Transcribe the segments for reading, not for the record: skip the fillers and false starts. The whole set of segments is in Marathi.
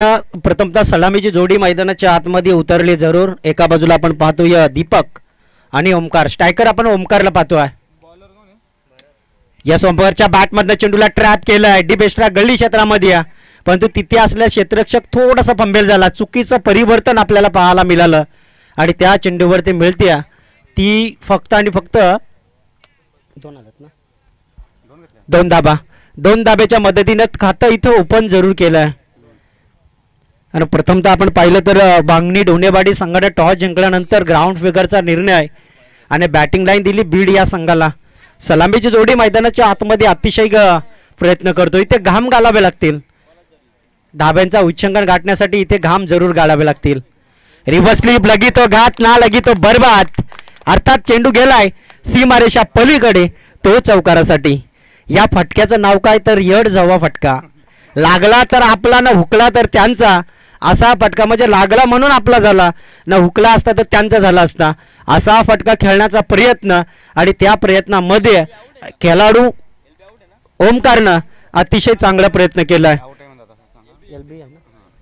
प्रथमतः सलामीची जोडी मैदानाच्या आतमध्ये उतरली जरूर. एका बाजूला आपण पाहतोय दीपक आणि ओमकार. स्ट्रायकर आपण ओमकारला पाहतोय. या ओमकारच्या बॅटमधनं चेंडूला ट्रॅप केलाय. डीप एक्स्ट्रा गल्ली क्षेत्रामध्ये, परंतु तिथे असलेला क्षेत्ररक्षक थोडासा फंबेल झाला. चुकीचं परिवर्तन आपल्याला पाहायला मिळालं आणि त्या चेंडूवरती मिळते ती फक्त आणि फक्त दोन धाब्याच्या मदतीने खातं इथं ओपन जरूर केलंय. आणि प्रथमतः आपण पाहिलं तर बांगणी ढोणेवाडी संघाने टॉस जिंकल्यानंतर ग्राउंड फिगरचा निर्णय आणि बॅटिंग लाईन दिली बीड या संघाला. सलामीची जोडी मैदानाच्या आतमध्ये अतिशय प्रयत्न करतो. इथे घाम घालावे लागतील. धाब्यांचा उच्चांकन गाठण्यासाठी इथे घाम जरूर घालावे लागतील. रिव्हर्स स्लिप लगी तो घात ना लगी तो बरबाद. अर्थात चेंडू गेलाय सीमारेषा पलीकडे, तो चौकारासाठी. या फटक्याचं नाव काय तर यड जवा फटका. लागला तर आपला, ना हुकला तर त्यांचा. असा फटका म्हणजे लागला म्हणून आपला झाला, ना हुकला असता तर त्यांचा झाला असता. असा फटका खेळण्याचा प्रयत्न आणि त्या प्रयत्नामध्ये खेळाडू ओमकारनं अतिशय चांगला प्रयत्न केलाय.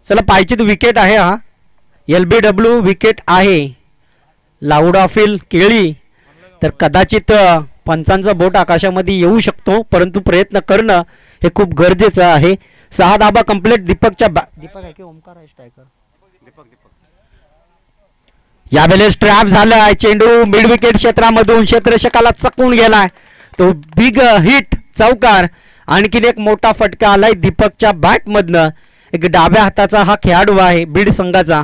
चला पाहिजे विकेट आहे. हा LBW विकेट आहे. लाऊड ऑफिल केळी तर कदाचित पंचांचा बोट आकाशामध्ये येऊ शकतो, परंतु प्रयत्न करणं हे खूप गरजेचं आहे. 6 धाबा कंप्लीट. दीपकच्या दीपक आहे की ओमकार आहे स्ट्रायकर? यावेळेस ट्रॅप झालाय. चेंडू मिड विकेट क्षेत्रामधून क्षेत्ररक्षकाला चकवून गेलाय. तो बिग हिट चौकार. आणखीन एक मोठा फटका आलाय दीपकच्या बॅट मधनं. एक डाव्या हाताचा हा खेळाडू आहे बीड संघाचा.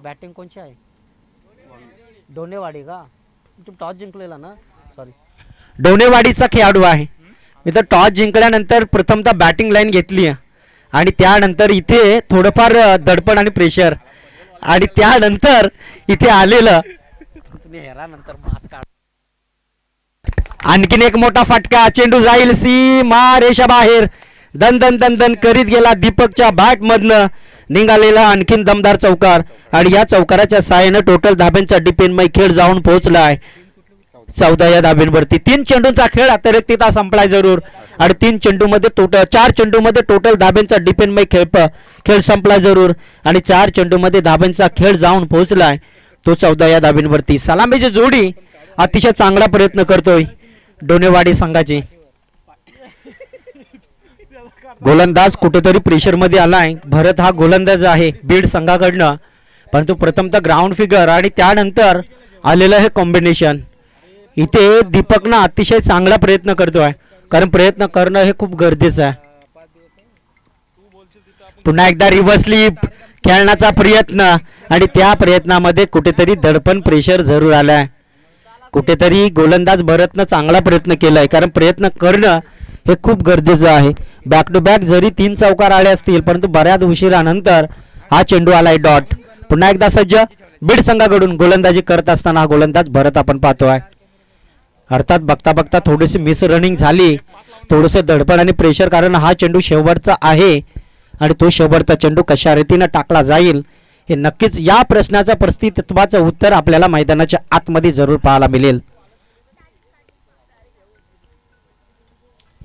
बॅटिंग कोणची आहे? डोनेवाडी का? टॉस जिंकलेला ना, सॉरी, डोनेवाडीचा खेळाडू आहे. इथं टॉस जिंकल्यानंतर प्रथमतः बॅटिंग लाईन घेतली आणि त्यानंतर इथे थोडंफार दडपण आणि प्रेशर आणि त्यानंतर इथे आलेलं आणखीन एक मोठा फटका. चेंडू जाईल सीमा रेषा बाहेर. दन दन दन दन करीत गेला दीपकच्या बॅट मधनं निघालेला आणखीन दमदार चौकार. आणि या चौकाराच्या साहाय्याने टोटल धाब्यांचा डिपेंडमय खेळ जाऊन पोहोचला आहे 14 या धाब्यांवरती. 3 चेंडूंचा खेळ अतिरिक्तता संपलाय जरूर आणि 3 चेंडूमध्ये टोटल 4 चेंडूमध्ये टोटल धाब्यांचा डिपेंडमय खेळ संपला जरूर आणि 4 चेंडूमध्ये धाब्यांचा खेळ जाऊन पोहोचलाय तो 14 या धाब्यांवरती. सलामीची जोडी अतिशय चांगला प्रयत्न करतोय डोनेवाडी संघाची. गोलंदाज कुठेतरी प्रेशर मध्ये आलाय. भरत हा गोलंदाज आहे बीड संघाकडनं, परंतु प्रथमतः ग्राउंड फिगर आणि त्यानंतर आलेलं हे कॉम्बिनेशन. इथे दीपकनं अतिशय चांगला प्रयत्न करतोय, कारण प्रयत्न करणं हे खूप गरजेचं आहे. पुन्हा एकदा रिव्हर्स स्लिप खेळण्याचा प्रयत्न आणि त्या प्रयत्नामध्ये कुठेतरी दडपण प्रेशर जरूर आलाय. कुठेतरी गोलंदाज भरतनं चांगला प्रयत्न केलाय, कारण प्रयत्न करणं हे खूप गरजेचं आहे. बॅक टू बॅक जरी 3 चौकार आले असतील, परंतु बऱ्याच उशिरानंतर हा चेंडू आलाय डॉट. पुन्हा एकदा सज्ज बीड संघाकडून गोलंदाजी करत असताना हा गोलंदाज भरत आपण पाहतोय. अर्थात बघता बघता थोडीशी मिस रनिंग झाली, थोडंसं दडपण आणि प्रेशर, कारण हा चेंडू शेवटचा आहे आणि तो शेवटचा चेंडू कशा रीतीने टाकला जाईल हे नक्कीच या प्रश्नाचं प्रतित्वाचं उत्तर आपल्याला मैदानाच्या आतमध्ये जरूर पाहायला मिळेल.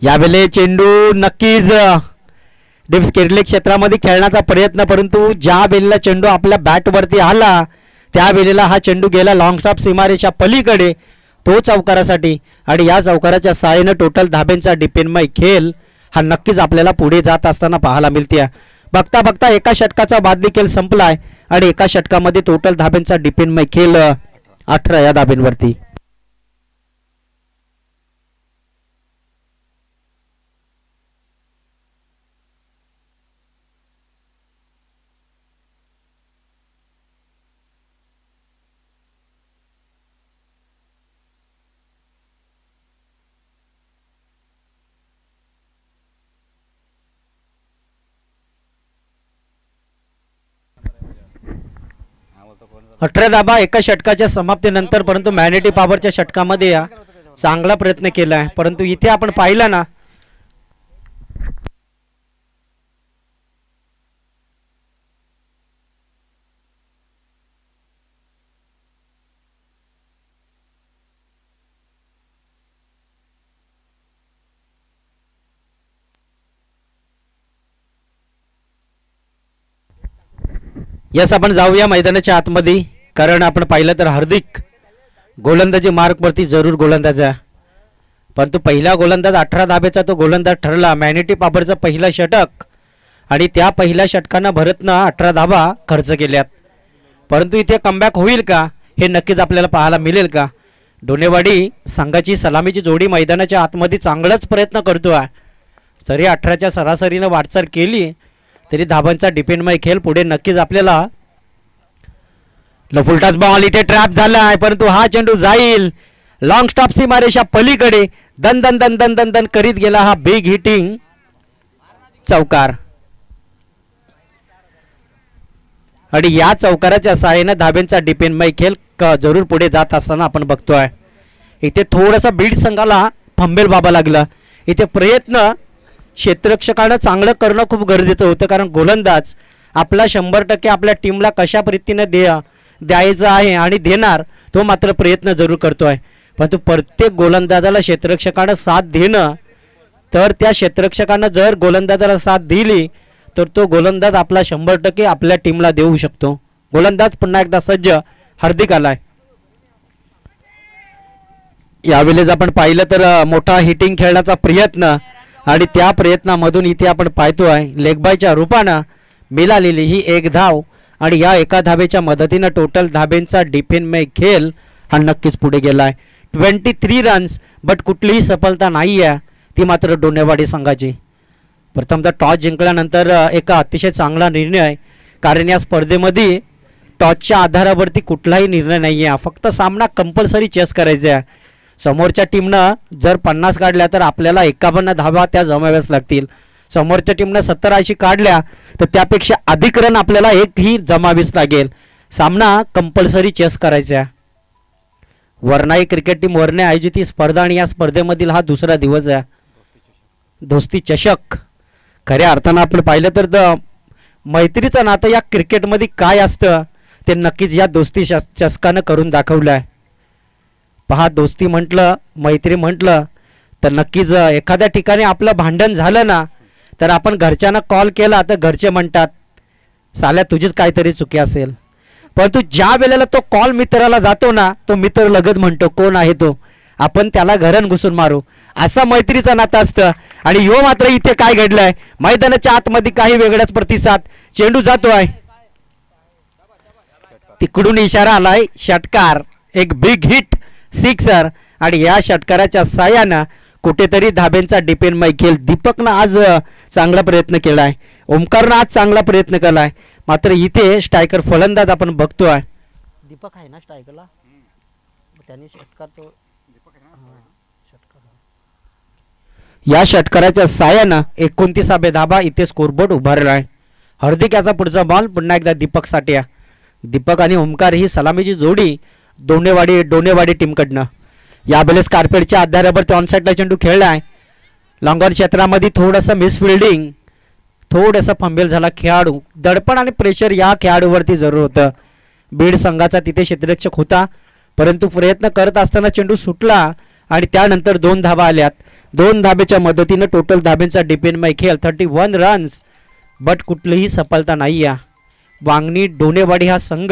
यावेळी चेंडू नक्कीच डीप केरले क्षेत्रामध्ये खेळण्याचा प्रयत्न, परंतु ज्या वेळेला चेंडू आपल्या बॅटवरती आला त्या वेळेला हा चेंडू गेला लॉंग स्टॉप सीमारेषा पलीकडे, तो चौकारासाठी. आणि या चौकाराच्या साहाय्याने टोटल धाब्यांचा डिपेंडमय खेळ हा नक्कीच आपल्याला पुढे जात असताना पाहायला मिळते. बघता बघता एका षटकाचा बाद देखील संपलाय आणि एका षटकामध्ये टोटल धाब्यांचा डिपेंडमय खेळ 18 या धाब्यांवरती. अठरा धाबा एका षटकाच्या समाप्तीनंतर, परंतु मॅग्नेटिक पॉवरच्या षटकामध्ये चांगला प्रयत्न केलाय. परंतु इथे आपण पाहिलं ना, यस, आपण जाऊया मैदानाच्या आतमध्ये, कारण आपण पाहिलं तर हार्दिक गोलंदाजी मार्कवरती जरूर गोलंदाज आहे. परंतु पहिला गोलंदाज 18 धाब्याचा तो गोलंदाज ठरला. मॅनिटी पापरचं पहिलं षटक आणि त्या पहिल्या षटकानं भरतनं 18 धाबा खर्च केल्यात. परंतु इथे कमबॅक होईल का हे नक्कीच आपल्याला पाहायला मिळेल का. डोनेवाडी संघाची सलामीची जोडी मैदानाच्या आतमध्ये चांगलाच प्रयत्न करतो आहे. जरी 18च्या सरासरीनं वाटचाल केली तरी धाबांचा डिपेंडमय खेळ पुढे नक्कीच आपल्याला. फुलटाच बॉल इथे ट्रॅप झाला आहे, परंतु हा चेंडू जाईल लॉंग स्टॉप सीमारेषा पलीकडे. दन दन दन दन दन दन करीत गेला हा बिग हिटिंग चौकार. आणि या चौकाराच्या सहाय्याने धाब्यांचा डिपेंडमय खेळ जरूर पुढे जात असताना आपण बघतोय. इथे थोडासा बीड संघाला फंबेल बाबा लागला. इथे प्रयत्न क्षेत्ररक्षकानं चांगलं करणं खूप गरजेचं होतं, कारण गोलंदाज आपला 100% आपल्या टीमला कशा पद्धतीने द्यायचं आहे आणि देणार तो मात्र प्रयत्न जरूर करतोय. परंतु प्रत्येक गोलंदाजाला क्षेत्ररक्षकानं साथ देणं, तर त्या क्षेत्ररक्षकानं जर गोलंदाजाला साथ दिली तर तो गोलंदाज आपला 100% आपल्या टीमला देऊ शकतो. गोलंदाज पुन्हा एकदा सज्ज, हार्दिक आलाय. यावेळेस आपण पाहिलं तर मोठा हिटिंग खेळण्याचा प्रयत्न आणि त्या प्रयत्नामधून इथे आपण पाहतोय लेगबायच्या रूपानं मिळालेली ही एक धाव आणि या एका धाबेच्या मदतीनं टोटल धाब्यांचा डिफेंडमय खेळ हा नक्कीच पुढे गेलाय. 23 रन्स, बट कुठलीही सफलता नाही आहे ती मात्र डोनेवाडी संघाची. प्रथमतः टॉस जिंकल्यानंतर एक अतिशय चांगला निर्णय आहे, कारण या स्पर्धेमध्ये टॉसच्या आधारावरती कुठलाही निर्णय नाही आहे. फक्त सामना कंपल्सरी चेस करायचा आहे. समोरच्या टीमनं जर 50 काढल्या तर आपल्याला 51 धावा त्या जमाव्याच लागतील. समोरच्या टीमनं 70-80 काढल्या तर त्यापेक्षा अधिक रन आपल्याला एक ही जमावीच लागेल. सामना कंपल्सरी चेस करायचा. वरनाई क्रिकेट टीम वरने आयोजित ही स्पर्धा आणि या स्पर्धेमधील हा दुसरा दिवस आहे. दोस्ती चषक खऱ्या अर्थानं आपण पाहिलं तर मैत्रीचं नातं या क्रिकेटमध्ये काय असतं ते नक्कीच या दोस्ती चषकानं करून दाखवलं आहे. पहा, दोस्ती म्हटलं, मैत्री म्हटलं तर नक्कीच एखाद्या ठिकाणी आपलं भांडण झालं ना तर आपण घरच्यांना कॉल केला तर घरचे म्हणतात साल्या तुझीच काहीतरी चुकी असेल. परंतु ज्या वेळेला तो कॉल मित्राला जातो ना, तो मित्र लगत म्हणतो कोण आहे तो, आपण त्याला घरन घुसून मारू. असं मैत्रीचं नातं असतं. आणि यो मात्र इथे काय घडलंय, मैदानाच्या आतमध्ये काही वेगळाच प्रतिसाद. चेंडू जातोय, तिकडून इशारा आलाय षटकार, एक बिग हिट सिक्सर. आणि या षटकाराच्या साह्यानं कुठेतरी धाब्यांचा डिपेंडमय खेळ. दीपकनं आज चांगला प्रयत्न केलाय, ओमकारनं आज चांगला प्रयत्न केलाय, मात्र इथे स्ट्रायकर फलंदाज आपण बघतोय. दीपक आहे ना स्ट्रायकरला, त्यांनी षटकार तो या षटकाराच्या साह्यानं 29 धाबा इथे स्कोरबोर्ड उभारला आहे. हार्दिक याचा पुढचा बॉल पुन्हा एकदा दीपकसाठी आहे. दीपक आणि ओमकार ही सलामीची जोडी डोनेवाडी टीमकडनं. यावेळेस कार्पेटच्या आधारावर ते ऑनसाईडला चेंडू खेळलाय. लॉंगॉन क्षेत्रामध्ये थोडंसं मिसफिल्डिंग, थोडंसं फंबेल झाला खेळाडू. दडपण आणि प्रेशर या खेळाडूवरती जरूर होतं. बीड संघाचा तिथे क्षेत्ररक्षक होता, परंतु प्रयत्न करत असताना चेंडू सुटला आणि त्यानंतर 2 धाबा आल्यात. 2 धाब्याच्या मदतीनं टोटल धाब्यांचा डिपेंडमय खेळ 31 रन्स, बट कुठलीही सफलता नाही आहे. वांगणी डोनेवाडी हा संघ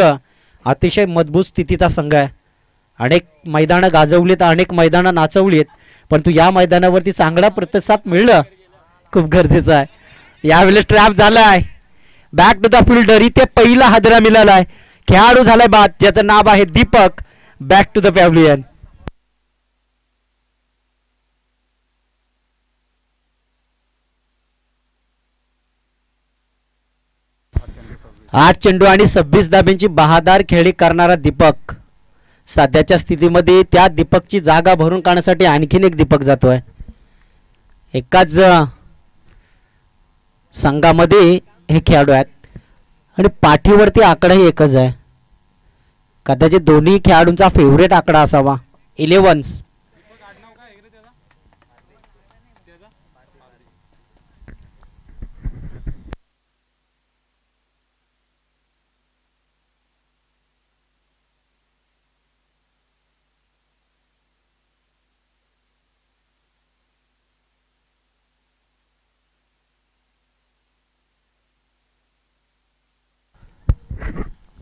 अतिशय मजबूत स्थितीचा संघ आहे. अनेक मैदानं गाजवलीत, अनेक मैदानं नाचवलीत, परंतु या मैदानावरती चांगला प्रतिसाद मिळणं खूप गरजेचं आहे. यावेळेस ट्रॅप झालाय, बॅक टू द फिल्डर. इथे पहिला हादरा मिळालाय, खेळाडू झालाय बाद, ज्याचं नाव आहे Deepak. Back to the pavilion. आठ चेंडू आणि 26 धाब्यांची बहादार खेळी करणारा दीपक. सध्याच्या स्थितीमध्ये त्या दीपकची जागा भरून काढण्यासाठी आणखीन एक दीपक जातोय. एकाच संघामध्ये हे खेळाडू आहेत आणि पाठीवरती आकडाही एकच आहे. कदाचित दोन्ही खेळाडूंचा फेवरेट आकडा असावा 11.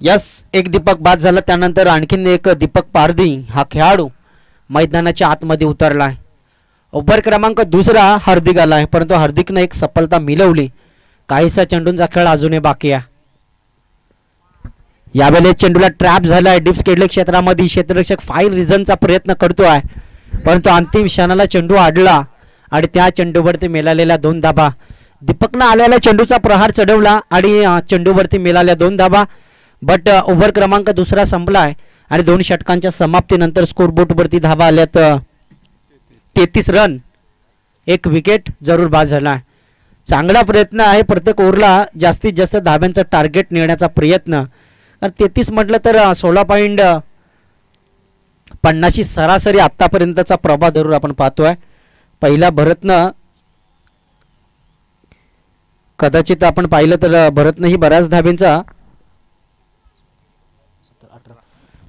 यस, एक दीपक बाद झाला. त्यानंतर आणखीन एक दीपक पारधी हा खेळाडू मैदानाच्या आतमध्ये उतरलाय. ओव्हर क्रमांक दुसरा हार्दिक आलाय, परंतु हार्दिकनं एक सफलता मिळवली. काहीसा चेंडूंचा खेळ अजूनही बाकी आहे. यावेळेस चेंडूला ट्रॅप झालाय डिप्स केडले क्षेत्रामध्ये. क्षेत्ररक्षक फाईन रिझनचा प्रयत्न करतोय, परंतु अंतिम क्षणाला चेंडू अडला आणि त्या चेंडूवरती मिळालेल्या 2 धाबा. दीपकनं आलेल्या चेंडूचा प्रहार चढवला आणि चेंडूवरती मिळाल्या 2 धाबा. बट ओव्हर क्रमांक दुसरा संपलाय आणि 2 षटकांच्या समाप्तीनंतर स्कोरबोर्डवरती धाबा आल्यात 33 रन. एक विकेट जरूर बाद झाला. चांगला प्रयत्न आहे. प्रत्येक ओव्हरला जास्तीत जास्त धाब्यांचा टार्गेट नेण्याचा प्रयत्न. 33 म्हटलं तर 16.50 सरासरी आतापर्यंतचा प्रभाव जरूर आपण पाहतोय. पहिला भरतनं कदाचित आपण पाहिलं तर भरतनंही बऱ्याच धाब्यांचा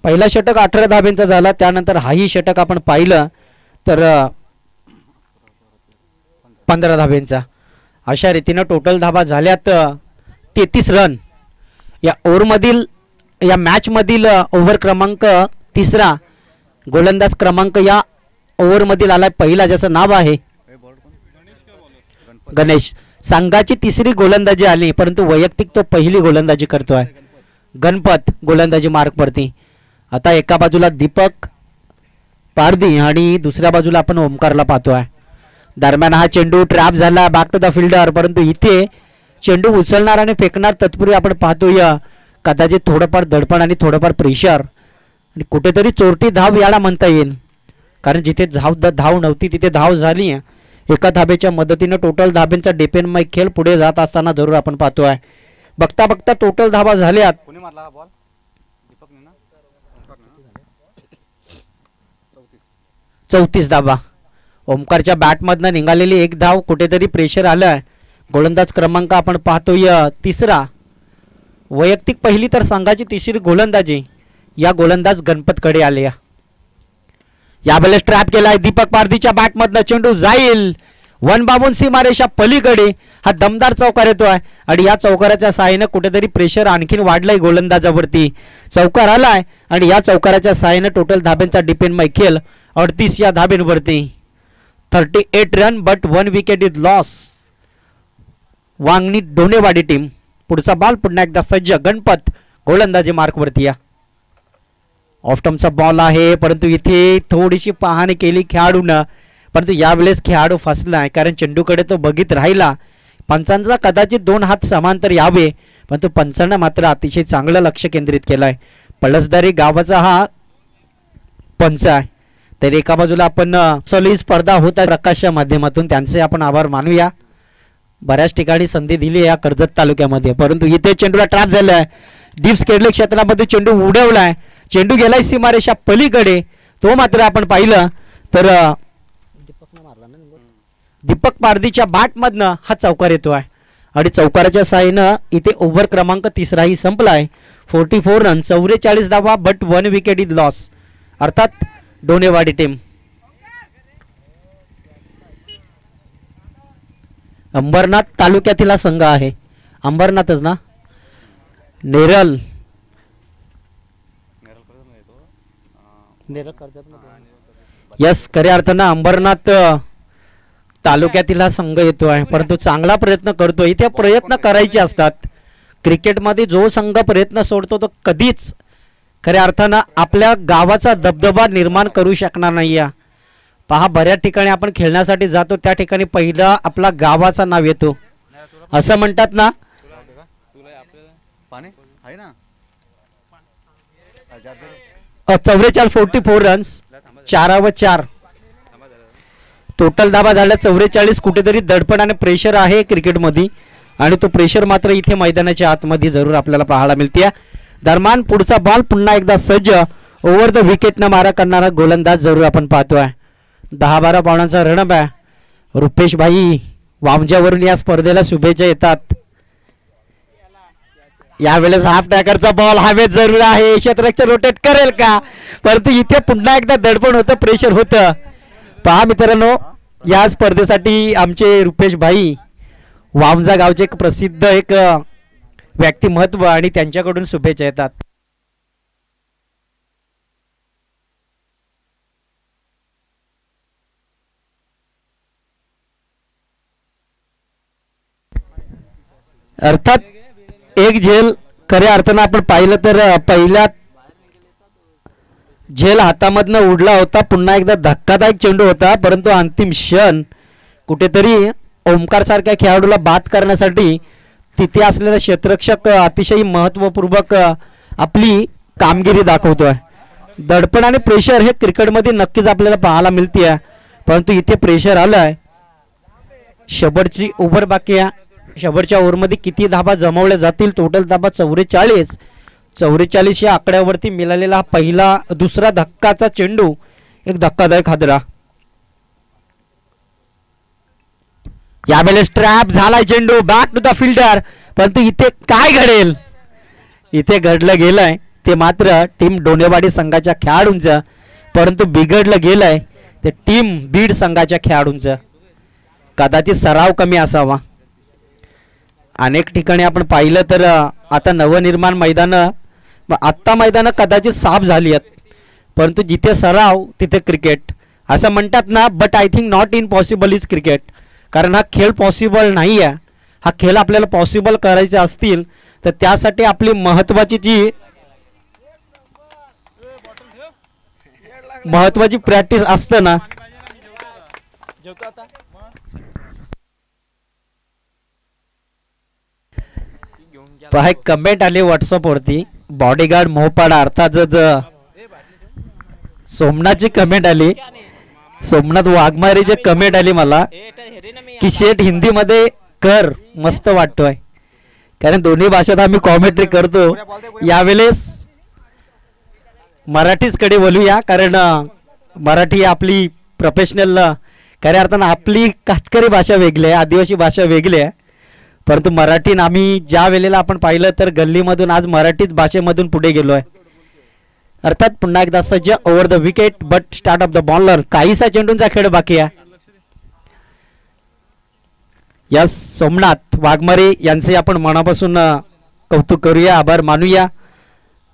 पहिला षटक 18 धाब्यांचा झाला. त्यानंतर हाही षटक आपण पाहिलं तर 15 धाब्यांचा. अशा रीतीनं टोटल धाबा झाल्यात 33 रन. या ओव्हरमधील या मॅचमधील ओव्हर क्रमांक तिसरा गोलंदाज क्रमांक या ओव्हरमधील आलाय पहिला, ज्याचं नाव आहे गणेश. संघाची तिसरी गोलंदाजी आली, परंतु वैयक्तिक तो पहिली गोलंदाजी करतोय. गणपत गोलंदाजी मार्कवरती. आता एका बाजूला दीपक पारधी आणि दुसऱ्या बाजूला आपण ओमकारला पाहतोय. दरम्यान हा चेंडू ट्रॅप झाला बॅक टू द फिल्डर, परंतु इथे चेंडू उचलणार आणि फेकणार तत्पूर्वी आपण पाहतोय कदाचित थोडंफार दडपण आणि थोडंफार प्रेशर आणि कुठेतरी चोरटी धाव याला म्हणता येईल. कारण जिथे धाव नव्हती तिथे धाव झाली. एका धाब्याच्या मदतीने टोटल धाब्यांचा डिपेंडमय खेळ पुढे जात असताना जरूर आपण पाहतोय. बघता बघता टोटल धाबा झाल्यात 34 धाबा. ओमकारच्या बॅटमधनं निघालेली एक धाव, कुठेतरी प्रेशर आलंय. गोलंदाज क्रमांक आपण पाहतोय तिसरा, वैयक्तिक पहिली तर संघाची तिसरी गोलंदाजी या गोलंदाज गणपतकडे आले. यावेळेस ट्रॅप केलाय दीपक पारधीच्या बॅटमधनं. चेंडू जाईल 1 बाबून सीमारेषा पलीकडे. हा दमदार चौकार येतोय आणि या चौकाराच्या साहाय्याने कुठेतरी प्रेशर आणखीन वाढलाय गोलंदाजावरती. चौकार आलाय आणि या चौकाराच्या साहाय्याने टोटल धाब्यांचा डिपेंडमय खेळ 38 या धाब्यांवरती. 38 run but 1 wicket is loss. Vangani Donewadi team. पुढचा बॉल पुन्हा एकदा सज्ज. गणपत गोलंदाजी मार्कवरती. या ऑफटमचा बॉल आहे, परंतु इथे थोडीशी पाहणी केली खेळाडूनं, परंतु यावेळेस खेळाडू फसलाय कारण चेंडूकडे तो बघित राहिला. पंचांचा कदाचित 2 हात समांतर यावे, परंतु पंचांना मात्र अतिशय चांगलं लक्ष केंद्रित केलंय. पळसदारी गावाचा हा पंच आहे. तर एका बाजूला आपण सली स्पर्धा होत आहे प्रकाशच्या माध्यमातून, त्यांचे आपण आभार मानूया. बऱ्याच ठिकाणी संधी दिली या कर्जत तालुक्यामध्ये, परंतु इथे चेंडूला ट्रॅप झालाय. डिप्स केडले क्षेत्रामध्ये चेंडू उडवलाय. चेंडू गेलाय सीमारेषा पलीकडे. तो मात्र आपण पाहिलं तर दीपक पारधीच्या बॅटमधनं हा चौकार येतोय आणि चौकाराच्या साहाय्यानं इथे ओव्हर क्रमांक तिसराही संपलाय. 44 रन 44 धावा बट 1 विकेट इज लॉस. अर्थात डोनेवाडी टीम. अंबरनाथ तालुक्यातील हा संघ आहे. अंबरनाथच ना, नेरल यस, खऱ्या अर्थानं अंबरनाथ तालुक्यातील हा संघ येतोय, परंतु चांगला प्रयत्न करतोय. इथे प्रयत्न करायचे असतात. क्रिकेटमध्ये जो संघ प्रयत्न सोडतो तो कधीच खऱ्या अर्थानं आपल्या गावाचा दबदबा निर्माण करू शकणार नाही. पहा, बऱ्याच ठिकाणी आपण खेळण्यासाठी जातो, त्या ठिकाणी पहिला आपला गावाचा नाव येतो. असं म्हणतात ना, 44 रन्स 4/4 टोटल धाबा झाल्या 44. कुठेतरी दडपण आणि प्रेशर आहे क्रिकेटमध्ये आणि तो प्रेशर मात्र इथे मैदानाच्या आतमध्ये जरूर आपल्याला पाहायला मिळते. दरम्यान पुढचा बॉल पुन्हा एकदा सज्ज. ओव्हर द विकेटनं मारा करणारा गोलंदाज जरूर आपण पाहतोय. 10-12 पावलांचा रणब आहे. रुपेश भाई वामजावरून या स्पर्धेला शुभेच्छा येतात. यावेळेस हाफ टॅकरचा बॉल हवेत जरूर आहे. क्षेत्ररक्षक रोटेट करेल का, परंतु इथे पुन्हा एकदा दडपण होतं, प्रेशर होतं. पहा मित्रांनो, या स्पर्धेसाठी आमचे रुपेश भाई वामजा गावचे एक प्रसिद्ध एक व्यक्तिमत्व आणि त्यांच्याकडून शुभेच्छा येतात. अर्थात एक झेल खऱ्या अर्थानं आपण पाहिलं तर पहिल्या झेल हातामधनं उडला होता. पुन्हा एकदा धक्कादायक चेंडू होता, परंतु अंतिम क्षण कुठेतरी ओमकार सारख्या खेळाडूला बाद करण्यासाठी तिथे असलेला क्षेत्ररक्षक अतिशय महत्त्वपूर्वक आपली कामगिरी दाखवतोय. दडपण आणि प्रेशर हे क्रिकेटमध्ये नक्कीच आपल्याला पाहायला मिळते, परंतु इथे प्रेशर आलाय. शेवटची ओव्हर बाकी आहे. शेवटच्या ओव्हरमध्ये किती धाबा जमवल्या जातील? टोटल धाबा 44 या आकड्यावरती मिळालेला पहिला दुसरा धक्काचा चेंडू एक धक्कादायक हादरा. यावेळेस ट्रॅप झालाय चेंडू बॅक टू द फिल्डर, परंतु इथे काय घडेल? इथे घडलं गेलंय ते मात्र टीम डोनेवाडी संघाच्या खेळाडूंचं, परंतु बिघडलं गेलंय ते टीम बीड संघाच्या खेळाडूंचं. कदाचित सराव कमी असावा. अनेक ठिकाणी आपण पाहिलं तर आता नवनिर्माण मैदानं आत्ता मैदानं कदाचित साफ झाली आहेत, परंतु जिथे सराव तिथे क्रिकेट असं म्हणतात ना. But I think not in possible is cricket, कारण हा खेळ पॉसिबल नाही आहे. हा खेळ आपल्याला पॉसिबल करायचे असतील तर त्यासाठी आपली महत्त्वाची प्रॅक्टिस असते ना. पहा एक कमेंट आली व्हॉट्सअपवरती, बॉडीगार्ड मोहपाडा अर्थात सोमनाथची कमेंट आली. सोमनाथ वाघमारेची कमेंट आली मला की शेठ हिंदीमध्ये कर, मस्त वाटतोय. कारण दोन्ही भाषेत आम्ही कॉमेंट्री करतो. यावेळेस मराठीच कडे बोलूया, कारण मराठी आपली प्रोफेशनल खऱ्या अर्थानं आपली कातकरी भाषा वेगळी आहे, आदिवासी भाषा वेगळी आहे, परंतु मराठीनं आम्ही ज्या वेळेला आपण पाहिलं तर गल्लीमधून आज मराठीच भाषेमधून पुढे गेलोय. अर्थात पुन्हा एकदा सज्ज over the wicket but start of the bowler. काहीसा चेंडूंचा खेळ बाकी आहे. यस, सोमनाथ वाघमारे यांचे आपण मनापासून कौतुक करूया, आभार मानूया.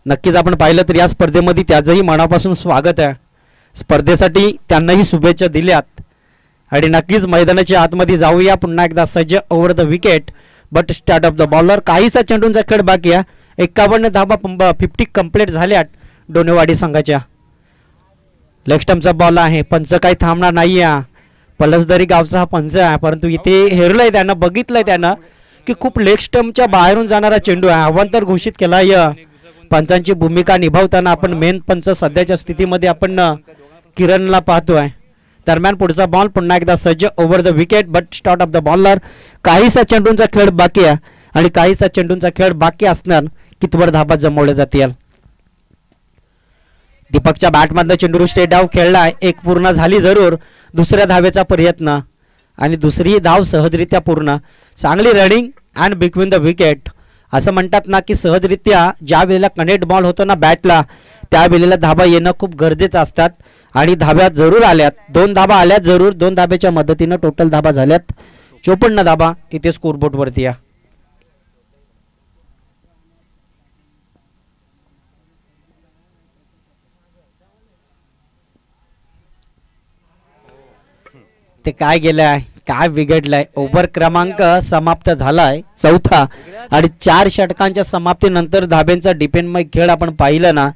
नक्कीच आपण पाहिलं तर या स्पर्धेमध्ये त्याचंही मनापासून स्वागत आहे. स्पर्धेसाठी त्यांनाही शुभेच्छा दिल्यात आणि नक्कीच मैदानाच्या आतमध्ये जाऊया. पुन्हा एकदा सज्ज over the wicket but start of the bowler. काहीसा चेंडूंचा खेळ बाकी आहे. 51 धाबा 50 कंप्लीट झाल्यात डोनेवाडी संघाच्या. लेग स्टंपचा बॉल आहे, पंच काही थांबणार नाही आहे. पलसदरी गावचा हा पंच आहे, परंतु इथे हेरलंय त्यानं, बघितलंय त्यानं की खूप लेग स्टंपच्या बाहेरून जाणारा चेंडू आहे. आव्हान तर घोषित केलाय. पंचांची भूमिका निभावताना आपण मेन पंच सध्याच्या स्थितीमध्ये आपण किरणला पाहतोय. दरम्यान पुढचा बॉल पुन्हा एकदा सज्ज over the wicket but start of the bowler. काहीसा चेंडूंचा खेळ बाकी आहे आणि काहीसा चेंडूंचा खेळ बाकी असणार कितवर धाबा जमवल्या जातील. दीपकच्या बॅटमधला चेंडू स्टेट डाव खेळलाय, एक पूर्ण झाली जरूर. दुसऱ्या धावेचा प्रयत्न आणि दुसरी धाव सहजरित्या पूर्ण. चांगली running and between the wicket. असं म्हणतात ना की सहजरित्या ज्या वेळेला कनेक्ट बॉल होतो ना बॅटला, त्या वेळेला धाबा येणं खूप गरजेचं असतात आणि धाब्या जरूर आल्यात. 2 धाबा आल्यात जरूर. 2 धाब्याच्या मदतीनं टोटल धाबा झाल्यात 54 धाबा इथे स्कोरबोर्ड वरती या. ते काय गेलंय, काय बिघडलंय. ओव्हर क्रमांक समाप्त झालाय 4था आणि 4 षटकांच्या समाप्तीनंतर धाब्यांचा डिपेंड खेळ आपण पाहिलं ना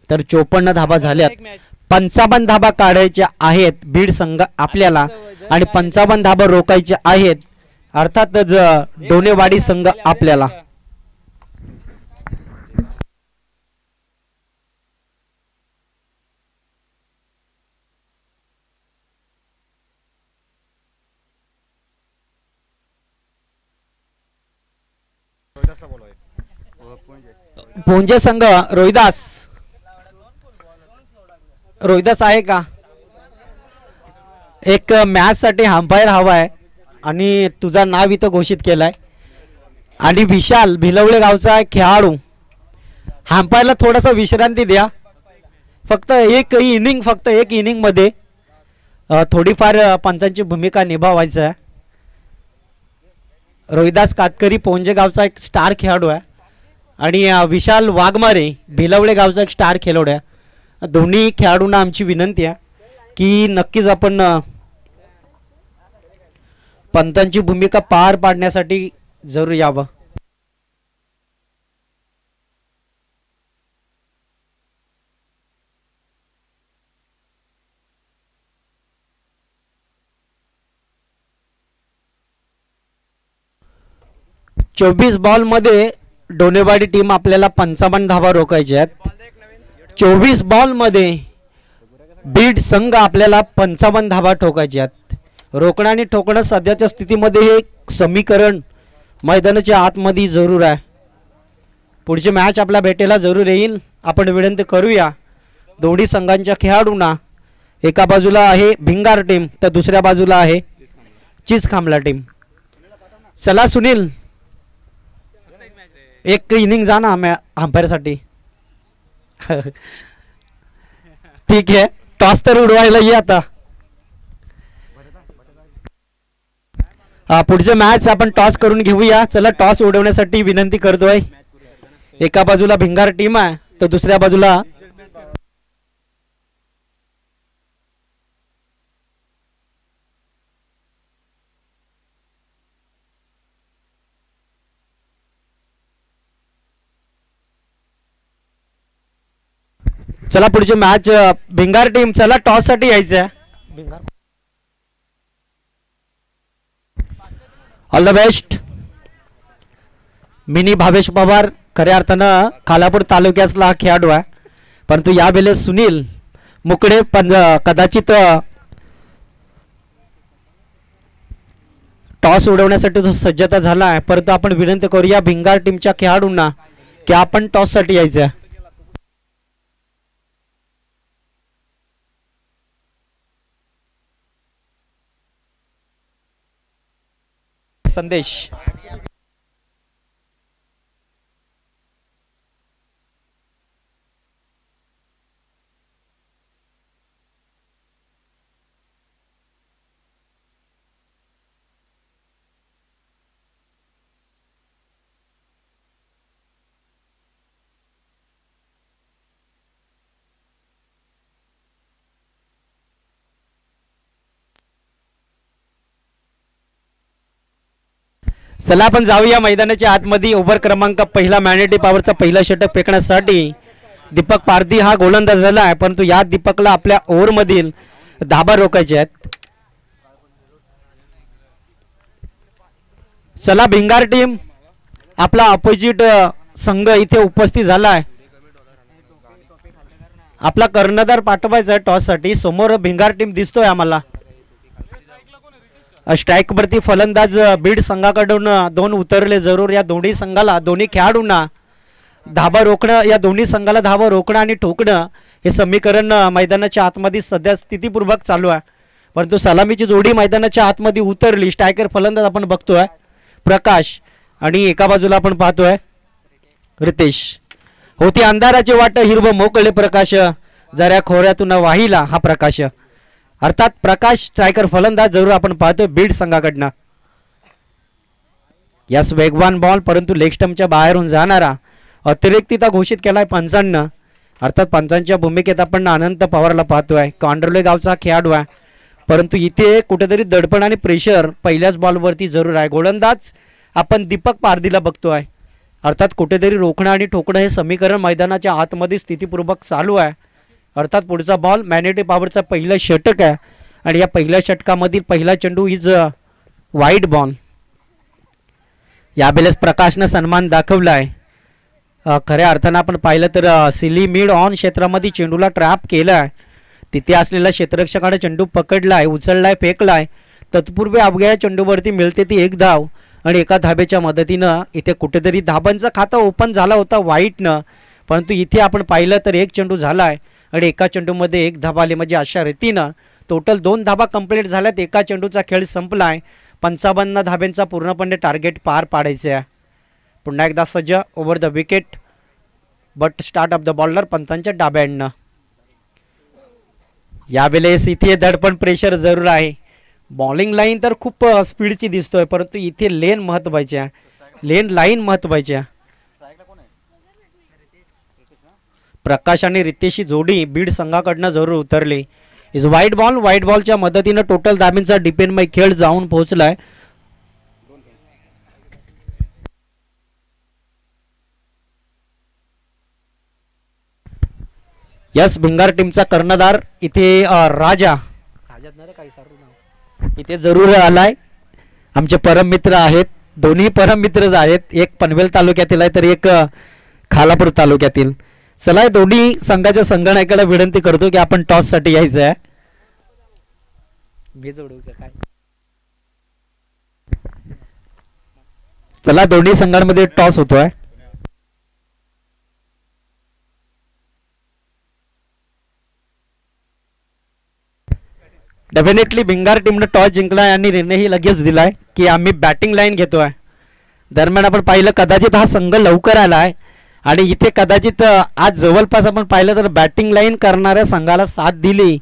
तर 54 धाबा झाल्यात. 55 धाबा काढायच्या आहेत बीड संघ आपल्याला आणि 55 धाबा रोखायच्या आहेत अर्थातच डोनेवाडी संघ आपल्याला. पोंजे संघ रोहिदास आहे का? एक मॅच साठी अंपायर हवाय आणि तुझा नाव इथं घोषित केलाय आणि विशाल भिलवळे गावचा खेळाडू. अंपायरला थोडासा विश्रांती द्या. फक्त एक इनिंग मध्ये थोडीफार पंचांची भूमिका निभावायचं आहे. रोहिदास कातकरी पोंजे गावचा एक स्टार खेळाडू आहे आणि विशाल वाघमारे भिलवडे गावचा एक स्टार खेळाडू आहे. दोन्ही खेळाडूंना आमची विनंती आहे की नक्कीच आपण पंतांची भूमिका पार पाडण्यासाठी जरूर यावं. चोवीस बॉल मध्ये डोनेवाडी टीम आपल्याला 55 धावा रोखायच्या आहेत. 24 बॉल मध्ये बीड संघ आपल्याला 55 धावा ठोकायच्या आहेत. रोखणं आणि ठोकणं सध्याच्या स्थितीमध्ये हे समीकरण मैदानाच्या आतमध्ये जरूर आहे. पुढची मॅच आपल्या भेटेला जरूर येईल. आपण विनंती करूया दोन्ही संघांच्या खेळाडूंना. एका बाजूला आहे भिंगार टीम तर दुसऱ्या बाजूला आहे चिचखांबला टीम. चला सुनील, एक इनिंग जा ना अंपायरसाठी. ठीक आहे, टॉस तर उडवायला ये आता. पुढचे मॅच आपण टॉस करून घेऊया. चला टॉस उडवण्यासाठी विनंती करतोय. एका बाजूला भिंगार टीम आहे तर दुसऱ्या बाजूला चला पुढची मॅच भिंगार टीम. चला टॉस साठी यायचं आहे. All the best. Mini Bhavesh Pawar खऱ्या अर्थानं खालापूर तालुक्यातला हा खेळाडू आहे, परंतु यावेळेस सुनील मुकडे कदाचित टॉस उडवण्यासाठी जो सज्जता झाला आहे. परंतु आपण विनंती करूया भिंगार टीमच्या खेळाडूंना की आपण टॉस साठी यायचं आहे. संदेश चला आपण जाऊया मैदानाच्या आतमध्ये. ओव्हर क्रमांक पहिला मॅनेटी पॉवरचा पहिला षटक फेकण्यासाठी दीपक पारधी हा गोलंदाज झाला आहे, परंतु या दीपकला आपल्या ओव्हर मधील धाबा रोखायचे आहेत. चला भिंगार टीम आपला अपोजिट संघ इथे उपस्थित झाला आहे. आपला कर्णधार पाठवायचा आहे टॉस साठी. समोर भिंगार टीम दिसतोय आम्हाला. स्ट्राईक वरती फलंदाज बीड संघाकडून 2 उतरले जरूर. या दोन्ही संघाला, दोन्ही खेळाडूंना धाबा रोखणं, या दोन्ही संघाला धाबा रोखणं आणि ठोकणं हे समीकरण मैदानाच्या आतमध्ये सध्या स्थितीपूर्वक चालू आहे. परंतु सलामीची जोडी मैदानाच्या आतमध्ये उतरली. स्ट्रायकर फलंदाज आपण बघतोय प्रकाश आणि एका बाजूला आपण पाहतोय रितेश. होती अंधाराची वाट हिरवं मोकळे प्रकाश, जरा खोऱ्यातून वाहिला हा प्रकाश. अर्थात प्रकाश स्ट्रायकर फलंदाज जरूर आपण पाहतोय बीड संघाकडनं. यास वेगवान बॉल परंतु लेग स्टंपच्या बाहेरून जाणारा अतिरिक्तता घोषित केलाय पंचांना. अर्थात पंचांच्या भूमिकेत आपण अनंत पवारला पाहतोय. कांडोले गावचा खेळाडू आहे, परंतु इथे कुठेतरी दडपण आणि प्रेशर पहिल्याच बॉलवरती जरूर आहे. गोलंदाज आपण दीपक पारधीला बघतोय. अर्थात कुठेतरी रोखणं आणि ठोकणं हे समीकरण मैदानाच्या आतमध्ये स्थितीपूर्वक चालू आहे. अर्थात पुढचा बॉल मॅनेटी पॉवरचा पहिला षटक आहे आणि या पहिल्या षटकामधील पहिला चेंडू इज वाईड बॉल. यावेळेस प्रकाशनं सन्मान दाखवला आहे. खऱ्या अर्थानं आपण पाहिलं तर सिली मिड ऑन क्षेत्रामध्ये चेंडूला ट्रॅप केला आहे. तिथे असलेल्या क्षेत्ररक्षकाने चेंडू पकडलाय, उचललाय, फेकलाय. तत्पूर्वी अवघ्या चेंडूवरती मिळते ती एक धाव आणि एका धाब्याच्या मदतीनं इथे कुठेतरी धाबांचं खातं ओपन झाला होता वाईटनं. परंतु इथे आपण पाहिलं तर एक चेंडू झालाय आणि एका चेंडूमध्ये एक धाबा आली. म्हणजे अशा रीतीनं टोटल 2 धाबा कंप्लीट झाल्यात. एका चेंडूचा खेळ संपलाय. 55 धाब्यांचा पूर्णपणे टार्गेट पार पाडायचे आहे. पुन्हा एकदा सज्ज over the wicket but start of the bowler पंतांच्या डाब्यानं. यावेळेस इथे दडपण प्रेशर जरूर आहे. बॉलिंग लाईन तर खूप स्पीडची दिसतोय, परंतु इथे लेन महत्वाची आहे, लेन लाईन महत्वाची आहे. प्रकाश आणि रितेशची जोडी बीड संघाकडनं जरूर उतरली. Is white ball. व्हाईट बॉलच्या मदतीनं टोटल धाबींचा डिपेंडमय खेळ जाऊन पोहोचलाय. यस, भिंगार टीमचा कर्णधार इथे राजा इथे जरूर आलाय. आमचे परम मित्र आहेत, दोन्ही परम मित्रच आहेत, एक पनवेल तालुक्यातील आहे तर एक खालापूर तालुक्यातील. चला दोन्ही संघाच्या संगणकाला विनंती करतो की आपण टॉस साठी यायचं आहे. काय चला दोन्ही संघांमध्ये टॉस होतोय. डेफिनेटली भिंगार टीमने टॉस जिंकलाय आणि निर्णयही लगेच दिलाय की आम्ही बॅटिंग लाईन घेतोय. दरम्यान आपण पाहिलं कदाचित हा संघ लवकर आलाय आणि इथे कदाचित आज जवळपास आपण पाहिलं तर बॅटिंग लाईन करणाऱ्या संघाला साथ दिली,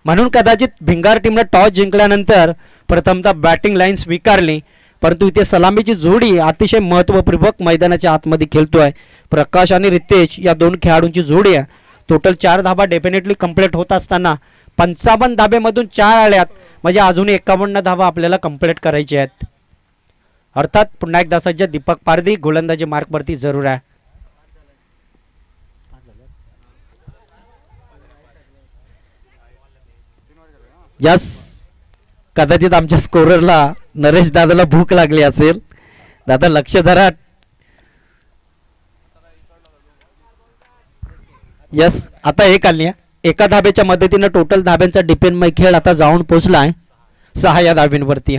म्हणून कदाचित भिंगार टीमने टॉस जिंकल्यानंतर प्रथमतः बॅटिंग लाईन स्वीकारली. परंतु इथे सलामीची जोडी अतिशय महत्त्वपूर्वक मैदानाच्या आतमध्ये खेळतोय. प्रकाश आणि रितेश या दोन खेळाडूंची जोडी आहे. टोटल 4 धाबा डेफिनेटली कंप्लीट होत असताना 55 धाब्यामधून 4 आल्यात, म्हणजे अजून 51 धाबा आपल्याला कंप्लीट करायचे आहेत. अर्थात पुन्हा एकदा सज्ज दीपक पारधी गोलंदाजी मार्कवरती जरूर आहे. यस, कदाचित आमच्या स्कोररला नरेश दादाला भूक लागली असेल. दादा लक्ष धरा. यस, आता एक आली. एका धाब्याच्या मदतीने टोटल धाब्यांचा डिपेंडमय खेळ आता जाऊन पोहोचलाय 6 या धाब्यांवरती.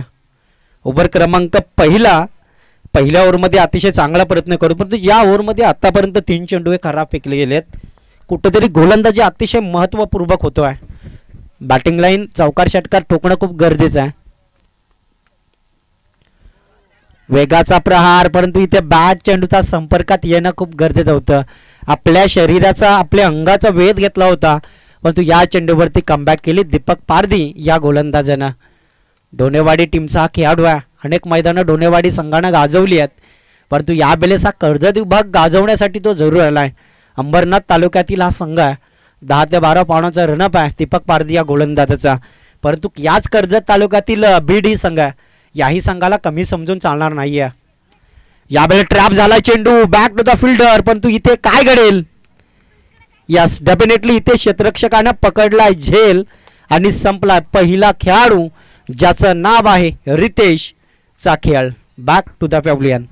ओव्हर क्रमांक पहिल्या ओव्हरमध्ये अतिशय चांगला प्रयत्न करू, परंतु या ओव्हरमध्ये आतापर्यंत 3 चेंडू खराब फेकले गेलेत. कुठेतरी गोलंदाजी अतिशय महत्त्वपूर्वक होतोय. बॅटिंग लाईन चौकार षटकार ठोकणं खूप गरजेचं आहे. वेगाचा प्रहार, परंतु इथे बॅट चेंडूचा संपर्कात येणं खूप गरजेचं होतं. आपल्या शरीराचा आपल्या अंगाचा वेध घेतला होता, परंतु या चेंडूवरती कमबॅक केली दीपक पारधी या गोलंदाजानं. डोनेवाडी टीमचा हा खेळाडू आहे. अनेक मैदानं डोनेवाडी संघानं गाजवली आहेत, परंतु या वेळेस हा कर्जत विभाग गाजवण्यासाठी तो जरूर आलाय. अंबरनाथ तालुक्यातील हा संघ आहे. 10 ते 12 पावणाचा रनअप आहे दीपक पारधी या गोलंदाजाचा. परंतु याच कर्जत तालुक्यातील बीड ही संघ आहे, याही संघाला कमी समजून चालणार नाहीये. यावेळी ट्रॅप झाला चेंडू बॅक टू द फिल्डर, परंतु इथे काय घडेल. यस, डेफिनेटली इथे क्षेत्ररक्षकानं पकडलाय झेल आणि संपलाय पहिला खेळाडू ज्याचं नाव आहे रितेश चा खेळ. Back to the pavilion.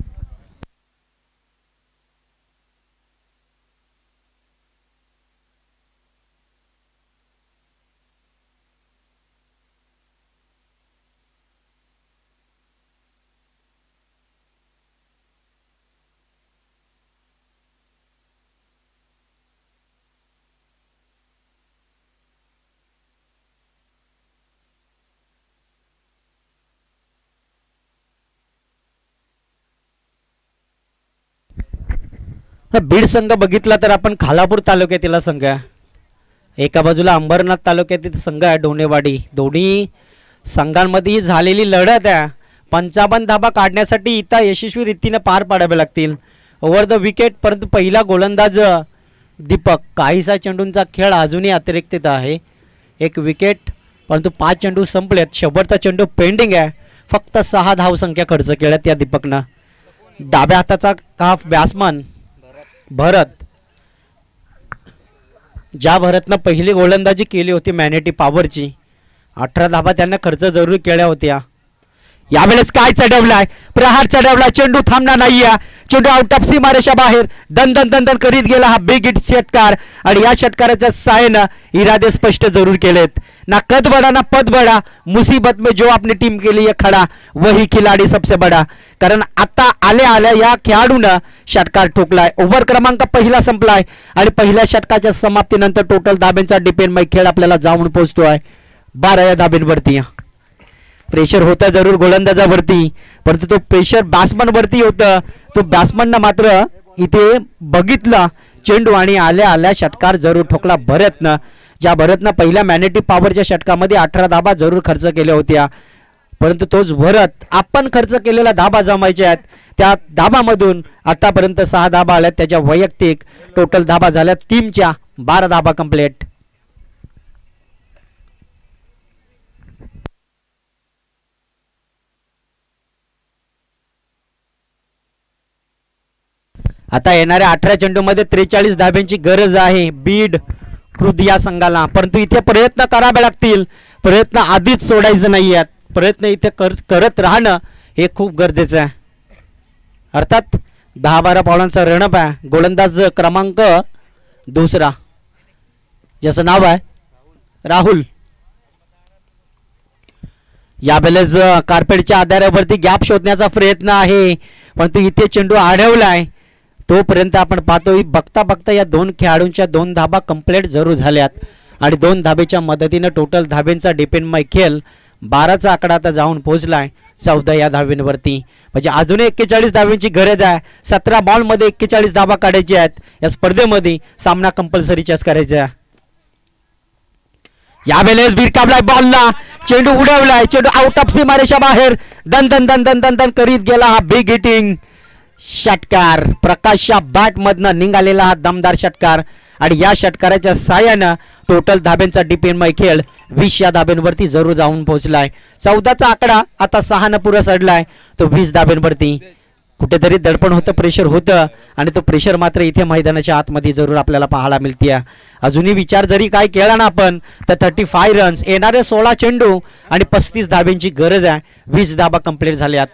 Beed संघ बघितला तर आपण खालापूर तालुक्यातील संघ आहे. एका बाजूला अंबरनाथ तालुक्यातील संघ आहे डोनेवाडी. दोन्ही संघांमध्ये झालेली लढत आहे. 55 धाबा काढण्यासाठी इथं यशस्वी रीतीने पार पाडावे लागतील. ओव्हर द विकेट, परंतु पहिला गोलंदाज दीपक. काहीसा चेंडूंचा खेळ अजूनही अतिरिक्त आहे. 1 विकेट, परंतु 5 चेंडू संपलेत. शेवटचा चेंडू पेंडिंग आहे. फक्त 6 धावसंख्या खर्च केल्यात या दीपकनं. डाव्या हाताचा काफ बॅट्समन भरत, ज्या भरतनं पहिली गोलंदाजी केली होती मॅनेटी पॉवरची, 18 धाबा त्यांना खर्च जरूर केल्या होत्या. यावेळेस काय चढवलाय, प्रहार चढवला, चेंडू थांबणार नाहीये. चेंडू आउट ऑफ सीमारेषा बाहेर दन दन दन दन करीत गेला हा बिग हिट षटकार. आणि या षटकाराच्या साहाय्यानं इरादे स्पष्ट जरूर केलेत. ना कद बडा ना पद बडा, मुसीबत में जो आपली टीम के लिए खडा वही खिलाडी सबसे बडा. कारण आता आल्या आल्या या खेळाडूनं षटकार ठोकलाय. ओव्हर क्रमांक पहिला संपलाय आणि पहिल्या षटकाच्या समाप्तीनंतर टोटल धाब्यांचा डिपेंडमय खेळ आपल्याला जाऊन पोहोचतोय 12 या धाब्यांवरती. प्रेशर होतं जरूर गोलंदाजावरती, परंतु तो प्रेशर बॅट्समन वरती होतं. तो बॅट्समननं मात्र इथे बघितला चेंडू आणि आल्या आल्या षटकार जरूर ठोकला भरतनं. ज्या भरतनं पहिल्या मॅनेटी पॉवरच्या षटकामध्ये 18 धाबा जरूर खर्च केल्या होत्या. परंतु तोच भरत आपण खर्च केलेला धाबा जमायचे आहेत. त्या धाबामधून आतापर्यंत 6 धाबा आल्यात. त्याच्या वैयक्तिक टोटल धाबा झाल्यात टीमच्या 12 धाबा कंप्लीट. आता येणाऱ्या 18 चेंडूमध्ये 43 धाब्यांची गरज आहे बीड कृती या संघाला. परंतु इथे प्रयत्न करावे लागतील. प्रयत्न आधीच सोडायचं नाही आहेत. प्रयत्न इथे करत राहणं हे खूप गरजेचं आहे. अर्थात 10-12 पावलांचा रणप आहे. गोलंदाज क्रमांक 2 ज्याचं नाव आहे राहुल. यावेळेस कार्पेटच्या आधारावरती गॅप शोधण्याचा प्रयत्न आहे, परंतु इथे चेंडू अडवलाय. तोपर्यंत आपण पाहतोय बघता बघता या 2 खेळाडूंच्या 2 धाबा कंप्लीट जरूर झाल्यात आणि 2 धाबेच्या मदतीने टोटल धाबेंचा डिपेंड मैखेल 12चा आकडा आता जाऊन पोहोचलाय 14 या धाब्यांवरती. म्हणजे अजून 41 धाब्यांची गरज आहे. 17 बॉलमध्ये 41 धाबा काढायचे आहेत. या स्पर्धेमध्ये सामना कंपल्सरीचाच करायचा आहे. यावेळेस भिरकावलाय बॉलला, चेंडू उडवलाय, चेंडू आउट ऑफ सीमारेषा बाहेर. दन दन दन दन दन दन करीत गेला हा बिग हिटिंग षटकार. प्रकाशच्या बॅट मधनं निघालेला हा दमदार षटकार आणि या षटकाराच्या साहाय्यानं टोटल धाब्यांचा डिपेंड मैखेल 20 या धाब्यांवरती जरूर जाऊन पोहोचलाय. 14चा आकडा आता 6 न पुरा चढलाय तो 20 धाब्यांवरती. कुठेतरी दडपण होतं, प्रेशर होतं आणि तो प्रेशर मात्र इथे मैदानाच्या आतमध्ये जरूर आपल्याला पाहायला मिळते. अजूनही विचार जरी काय केला ना आपण तर 35 रन्स, येणारे 16 चेंडू आणि 35 धाब्यांची गरज आहे. 20 धाबा कंप्लीट झाल्यात.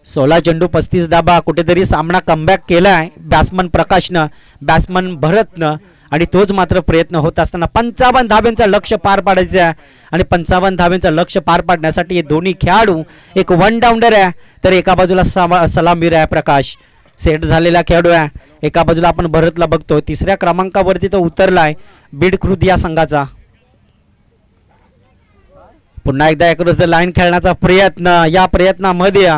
16 चेंडू 35 धाबा. कुठेतरी सामना कमबॅक केलाय बॅट्समन प्रकाशनं, बॅट्समन भरतनं आणि तोच मात्र प्रयत्न होत असताना 55 धाब्यांचं लक्ष पार पाडायचं आहे आणि 55 धाब्यांचं लक्ष पार पाडण्यासाठी हे दोन्ही खेळाडू एक वन डाऊंडर आहे तर एका बाजूला सलामीर आहे प्रकाश. सेट झालेला खेळाडू आहे. एका बाजूला आपण भरतला बघतो, 3ऱ्या क्रमांकावरती तो उतरलाय बीड कृती या संघाचा. पुन्हा एकदा अक्रॉस द लाईन खेळण्याचा प्रयत्न. या प्रयत्नामध्ये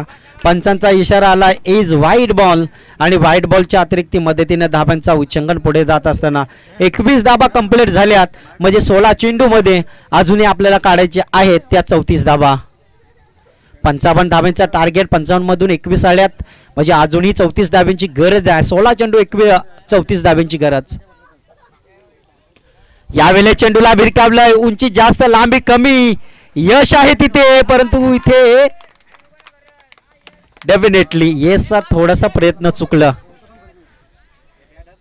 पंचांचा इशारा आला इज वाईड बॉल आणि वाईड बॉलच्या अतिरिक्त मदतीने धाब्यांचा उच्चांकन पुढे जात असताना 21 धाबा कंप्लीट झाल्यात. म्हणजे 16 चेंडू मध्ये अजूनही आपल्याला काढायचे आहेत त्या 34 धाबा. 55 धाब्यांचा टार्गेट, 55 मधून 21 आल्यात म्हणजे अजूनही 34 धाब्यांची गरज आहे. 16 चेंडू 34 धाब्यांची गरज. यावेळेस चेंडूला भिरकावलाय, उंची जास्त लांबी कमी, यश आहे तिथे परंतु इथे डेफिनेटली येसचा थोडासा प्रयत्न चुकला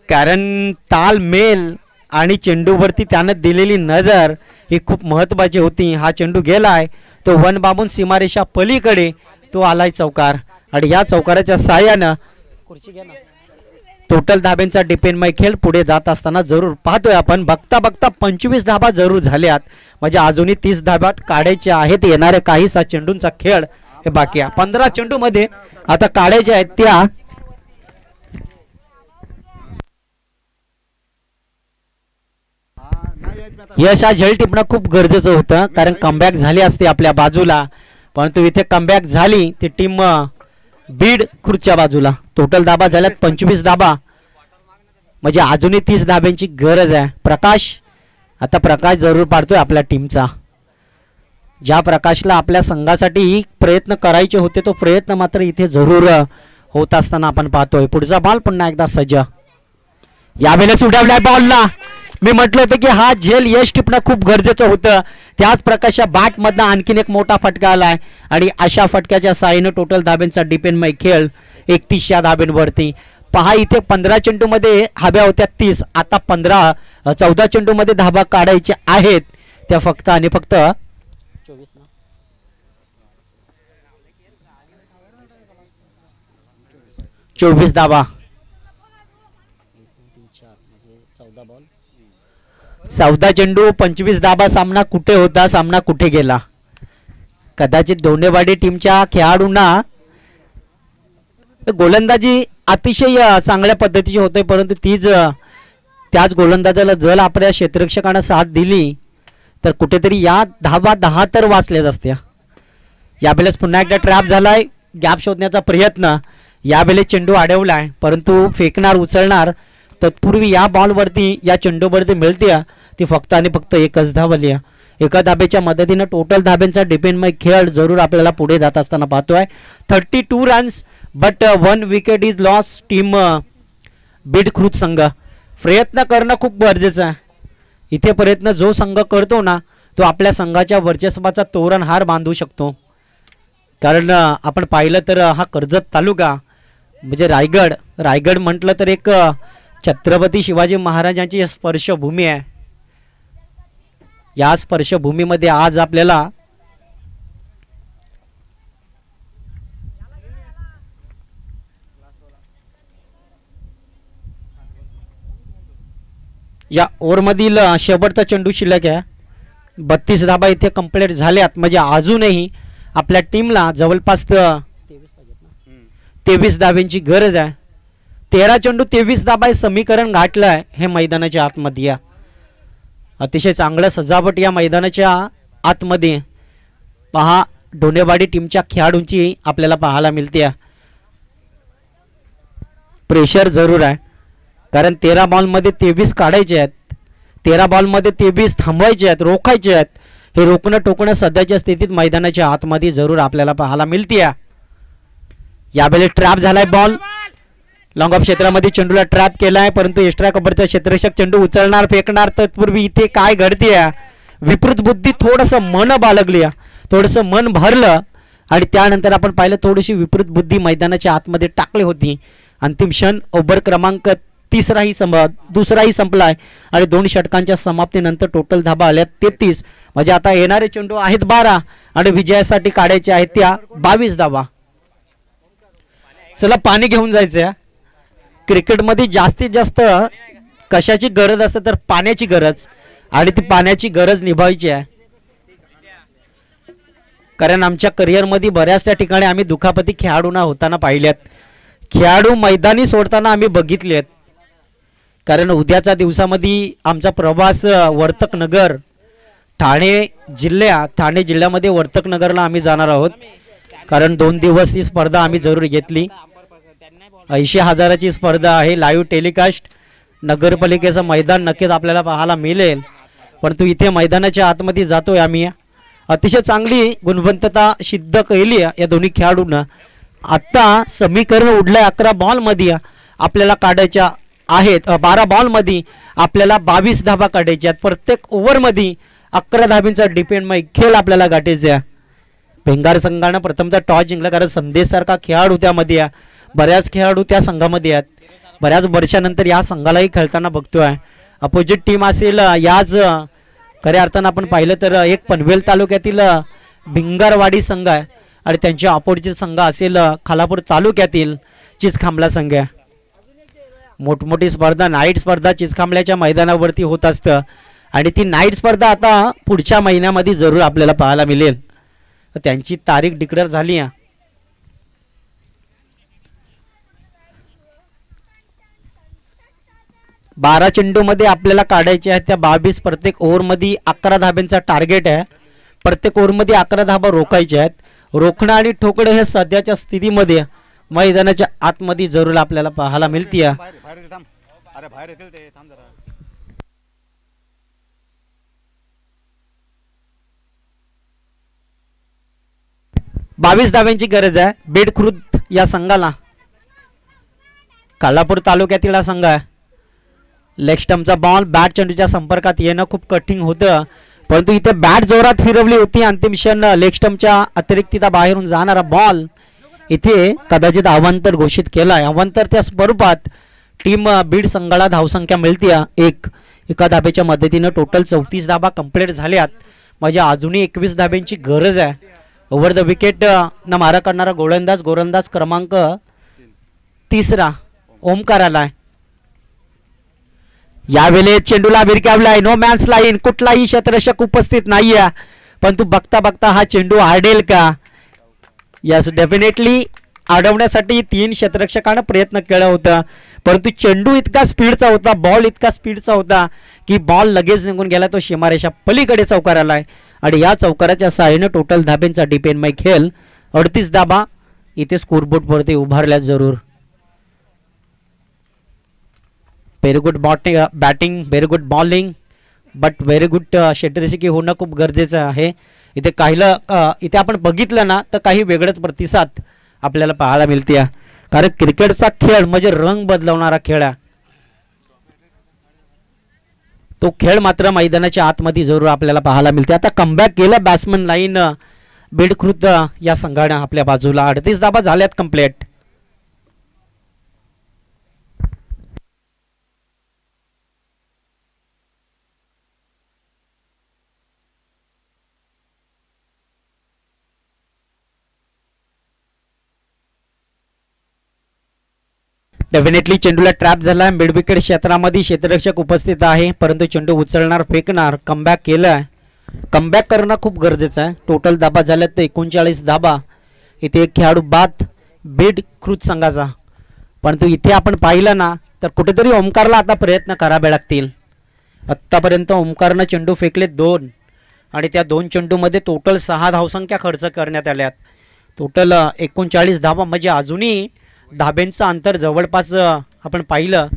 कारण तालमेल आणि चेंडूवरती त्यानं दिलेली नजर ही खूप महत्वाची होती. हा चेंडू गेलाय तो वन बाबून सीमारेषा पलीकडे तो आलाय चौकार आणि या चौकाराच्या साहाय्यानं टोटल धाब्यांचा डिपेंड मैखेल पुढे जात असताना जरूर पाहतोय आपण. बघता बघता 25 धाबा जरूर झाल्यात म्हणजे अजूनही 30 धाबा काढायच्या आहेत. येणाऱ्या काही 7 चेंडूंचा खेळ हे बाकी आहे. 15 चेंडू मध्ये आता काढायच्या आहेत त्या यश हा झेल टिपणं खूप गरजेचं होतं कारण कमबॅक झाली असते आपल्या बाजूला, परंतु इथे कमबॅक झाली ती टीम बीड खुर्च्या बाजूला. टोटल धाबा झाल्यात 25 धाबा म्हणजे अजूनही 30 धाब्यांची गरज आहे. प्रकाश, आता प्रकाश जरूर पाडतोय आपल्या टीमचा. ज्या प्रकाशला आपल्या संघासाठी प्रयत्न करायचे होते तो प्रयत्न मात्र इथे जरूर होत असताना आपण पाहतोय. पुढचा बॉल पुन्हा एकदा सज्ज. यावेळेस उडवलाय बॉलला. मी म्हटलं होतं की हा झेल यश टिपणं खूप गरजेचं होतं. त्याच प्रकाशच्या बॅट मधनं आणखीन एक मोठा फटका आलाय आणि अशा फटक्याच्या साहाय्याने टोटल धाब्यांचा डिपेंड मैखेल 31 या धाब्यांवरती. पहा इथे 15 चेंडू मध्ये धाब्या होत्या 30, आता 14 चेंडू मध्ये धाबा काढायचे आहेत त्या फक्त आणि फक्त 24 धाबा. 14 चेंडू 25 धाबा. सामना कुठे होता, सामना कुठे गेला. कदाचित दोंडेवाडी टीमच्या खेळाडूंना गोलंदाजी अतिशय चांगल्या पद्धतीची होते परंतु त्याच गोलंदाजाला जर आपल्या क्षेत्ररक्षकांना साथ दिली तर कुठेतरी या धाबा 10 तर वाचल्याच असत्या. यावेळेस पुन्हा एकदा ट्रॅप झालाय, गॅप शोधण्याचा प्रयत्न. यावेळेस चेंडू अडवलाय परंतु फेकणार उचलणार तत्पूर्वी या बॉलवरती या चेंडूवरती मिळते ती फक्त आणि फक्त एकच धाव आली. एका धाब्याच्या मदतीनं टोटल धाब्यांचा डिपेंडमय खेळ जरूर आपल्याला पुढे जात असताना पाहतोय. 32 runs but 1 wicket is loss. Team Beed Khurd संघ प्रयत्न करणं खूप गरजेचं आहे. इथे प्रयत्न जो संघ करतो ना तो आपल्या संघाच्या वर्चस्वाचा तोरणहार बांधू शकतो. कारण आपण पाहिलं तर हा कर्जत तालुका म्हणजे रायगड म्हटलं तर एक छत्रपती शिवाजी महाराजांची स्पर्शभूमी आहे. या स्पर्शभूमीमध्ये आज आपल्याला या ओव्हरमधील शेवटचा चेंडू शिल्लक आहे. 32 धाबा इथे कंप्लीट झाल्यात. म्हणजे अजूनही आपल्या टीमला जवळपास 23 धाब्यांची गरज आहे. 13 चेंडू 23 धाबा हे समीकरण गाठलं आहे हे मैदानाच्या आतमध्ये. अतिशय चांगलं सजावट या मैदानाच्या आतमध्ये पहा डोनेवाडी टीमच्या खेळाडूंची आपल्याला पाहायला मिळते. प्रेशर जरूर आहे कारण 13 बॉलमध्ये 23 काढायचे आहेत. 13 बॉलमध्ये 23 थांबवायचे आहेत, रोखायचे आहेत. हे रोखणं टोकणं सध्याच्या स्थितीत मैदानाच्या आतमध्ये जरूर आपल्याला पाहायला मिळते. यावेळी ट्रॅप झालाय बॉल. लॉंग ऑफ क्षेत्रामध्ये चेंडूला ट्रॅप केलाय परंतु एक्स्ट्रा कव्हरचा क्षेत्ररक्षक चेंडू उचलणार फेकणार. तत्पूर्वी इथे काय घडते विपरीत बुद्धी थोडंसं मन बाळगली, थोडंसं मन भरलं आणि त्यानंतर आपण पाहिलं थोडीशी विपरीत बुद्धी मैदानाच्या आतमध्ये टाकली होती. अंतिम क्षण ओव्हर क्रमांक दुसराही संपलाय आणि 2 षटकांच्या समाप्तीनंतर टोटल धाबा आल्या 33. म्हणजे आता येणारे चेंडू आहेत 12 आणि विजयासाठी काढायचे आहेत त्या 22 धाबा. चला पाणी घेऊन जायचंय. क्रिकेटमध्ये जास्तीत जास्त कशाची गरज असते तर पाण्याची गरज आणि ती पाण्याची गरज निभावायची आहे. कारण आमच्या करिअरमध्ये बऱ्याचशा ठिकाणी आम्ही दुखापती खेळाडूंना होताना पाहिल्यात. खेळाडू मैदानी सोडताना आम्ही बघितलेत. कारण उद्याच्या दिवसामध्ये आमचा प्रवास वर्तक नगर ठाणे जिल्ह्यामध्ये वर्तक नगरला आम्ही जाणार आहोत. कारण 2 दिवस ही स्पर्धा आम्ही जरूर घेतली. 80,000ची स्पर्धा आहे. लाईव्ह टेलिकास्ट नगरपालिकेचं मैदान नक्कीच आपल्याला पाहायला मिळेल. परंतु इथे मैदानाच्या आतमध्ये जातोय आम्ही. अतिशय चांगली गुणवत्ता सिद्ध केली या दोन्ही खेळाडूंना. आता समीकरण उडलंय 11 बॉलमध्ये आपल्याला काढायच्या आहेत. 12 बॉलमध्ये आपल्याला 22 धाबा काढायच्या आहेत. प्रत्येक ओव्हरमध्ये 11 धाब्यांचा डिपेंडमय खेळ आपल्याला गाठायचा आहे. भिंगार संघानं प्रथमतः टॉस जिंकला कारण संदेश सारखा खेळाडू त्यामध्ये बऱ्याच खेळाडू त्या संघामध्ये आहेत. बऱ्याच वर्षानंतर या संघालाही खेळताना बघतोय. अपोजिट टीम असेल याच खऱ्या अर्थानं आपण पाहिलं तर एक पनवेल तालुक्यातील भिंगारवाडी संघ आहे आणि त्यांच्या अपोजिट संघ असेल खालापूर तालुक्यातील चिचखांबला संघ आहे. मोठमोठी स्पर्धा नाईट स्पर्धा चिचखांबल्याच्या मैदानावरती होत असतं आणि ती नाईट स्पर्धा आता पुढच्या महिन्यामध्ये जरूर आपल्याला पाहायला मिळेल. त्यांची तारीख डिक्लेअर झाली आहे. बारा चेंडूमध्ये आपल्याला काढायचे आहेत त्या 22. प्रत्येक ओव्हरमध्ये 11 धाब्यांचा टार्गेट आहे. प्रत्येक ओव्हरमध्ये 11 धाबा रोखायचे आहेत. रोखणं आणि ठोकणं हे सध्याच्या स्थितीमध्ये मैदानाच्या आतमध्ये जरूर आपल्याला पाहायला मिळते. 22 धाब्यांची गरज आहे बीड खुर्द या संघाला. खालापूर तालुक्यातील हा संघ आहे. लेग स्टंपचा बॉल बॅट चेंडूच्या संपर्कात येणं खूप कठीण होतं परंतु इथे बॅट जोरात फिरवली होती. अंतिम क्षण लेग स्टंपच्या अतिरिक्तता बाहेरून जाणारा बॉल इथे कदाचित अवांतर घोषित केलाय. अवांतर त्या स्वरूपात टीम बीड संघाला धावसंख्या मिळते 1. एका धाब्याच्या मदतीनं टोटल 34 धाबा कंप्लीट झाल्यात. म्हणजे अजूनही 21 धाब्यांची गरज आहे. ओव्हर द विकेट न मारा करणारा गोलंदाज क्रमांक 3 ओमकार आलाय. यावेळी चेंडूला भिरकावलाय. No man's line. कुठलाही क्षेत्ररक्षक उपस्थित नाहीये परंतु बघता बघता हा चेंडू आडेल का. यस डेफिनेटली अडवण्यासाठी 3 क्षेत्ररक्षकांना प्रयत्न केला होता परंतु चेंडू इतका स्पीडचा होता, बॉल इतका स्पीडचा होता की बॉल लगेच निघून गेला. तो सीमारेषा पलीकडे चौकार आलाय आणि या चौकाराच्या सहाय्याने टोटल धाब्यांचा डिपेंडमय खेळ 38 धाबा इथे स्कोरबोर्ड वरती उभारल्या जरूर. Very good batting, very good bowling. But very good क्षेत्ररक्षक होणं खूप गरजेचं आहे. इथे इथे आपण बघितलं ना तर काही वेगळंच प्रतिसाद आपल्याला पाहायला मिळते, कारण क्रिकेटचा खेळ म्हणजे रंग बदलवणारा खेळ आहे. तो खेळ मात्र मैदानाच्या आतमध्ये जरूर आपल्याला पाहायला मिळते. आता कमबॅक केलं बॅट्समन लाईन बेडकृत या संघाने आपल्या बाजूला. 38 धाबा झाल्यात कंप्लीट. डेफिनेटली चेंडूला ट्रॅप झाला. मिड विकेट क्षेत्रामध्ये क्षेत्ररक्षक उपस्थित आहे, परंतु चेंडू उचलणार फेकणार. कमबॅक केलं. कमबॅक करणं खूप गरजेचं आहे. टोटल धाबा झाल्यात ते 39 धाबा. इथे एक खेळाडू बाद बीड क्रूज संघाचा, परंतु इथे आपण पाहिलं ना तर कुठेतरी ओमकारला आता प्रयत्न करावे लागतील. आत्तापर्यंत ओमकारनं चेंडू फेकले 2 आणि त्या 2 चेंडूमध्ये टोटल 6 धावसंख्या खर्च करण्यात आल्यात. टोटल 39 धाबा म्हणजे अजूनही धाब्यांचं अंतर जवळपास आपण पाहिलं